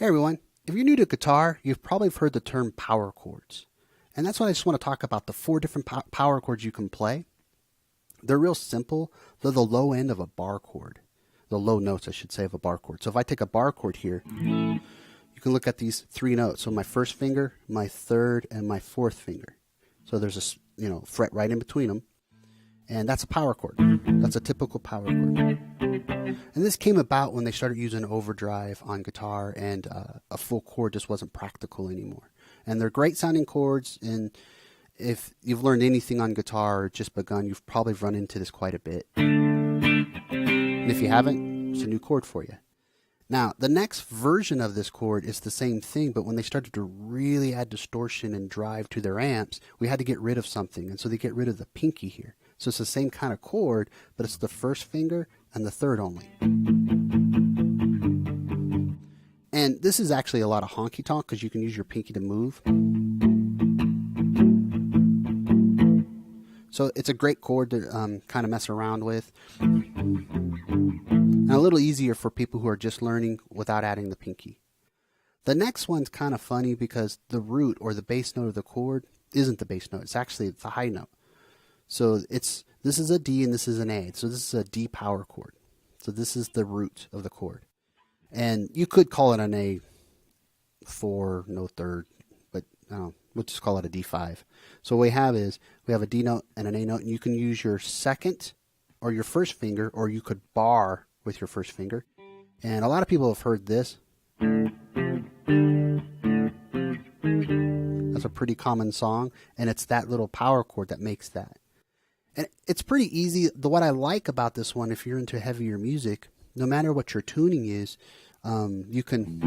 Hey everyone, if you're new to guitar, you've probably heard the term power chords. And that's what I just want to talk about, the four different power chords you can play. They're real simple. They're the low end of a bar chord. The low notes, I should say, of a bar chord. So if I take a bar chord here, you can look at these three notes. So my first finger, my third, and my fourth finger. So there's a fret right in between them. And that's a power chord. That's a typical power chord. And this came about when they started using overdrive on guitar, and a full chord just wasn't practical anymore. And they're great sounding chords, and if you've learned anything on guitar or just begun, you've probably run into this quite a bit. And if you haven't, it's a new chord for you. Now, the next version of this chord is the same thing, but when they started to really add distortion and drive to their amps, we had to get rid of something, and so they get rid of the pinky here. So it's the same kind of chord, but it's the first finger and the third only. And this is actually a lot of honky tonk because you can use your pinky to move. So it's a great chord to kind of mess around with. And a little easier for people who are just learning without adding the pinky. The next one's kind of funny because the root or the bass note of the chord isn't the bass note. It's actually the high note. So this is a D and this is an A. So this is a D power chord. So this is the root of the chord. And you could call it an A4, no third, but we'll just call it a D5. So what we have is we have a D note and an A note, and you can use your second or your first finger, or you could bar with your first finger. And a lot of people have heard this. That's a pretty common song, and it's that little power chord that makes that. And it's pretty easy. What I like about this one, if you're into heavier music, no matter what your tuning is, you can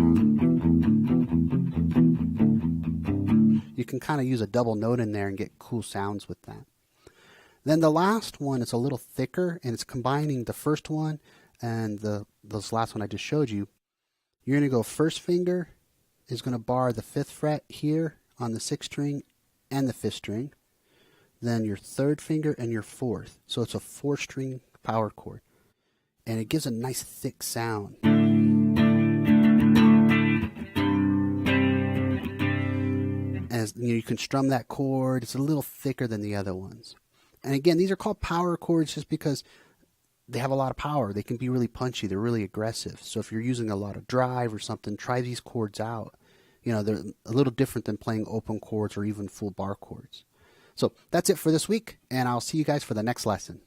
kind of use a double note in there and get cool sounds with that. Then the last one is a little thicker, and it's combining the first one and this last one I just showed you. You're going to go first finger is going to bar the 5th fret here on the 6th string and the 5th string. Then your third finger and your 4th. So it's a 4-string power chord. And it gives a nice thick sound. As you can strum that chord, it's a little thicker than the other ones. And again, these are called power chords just because they have a lot of power. They can be really punchy. They're really aggressive. So if you're using a lot of drive or something, try these chords out. They're a little different than playing open chords or even full bar chords. So that's it for this week, and I'll see you guys for the next lesson.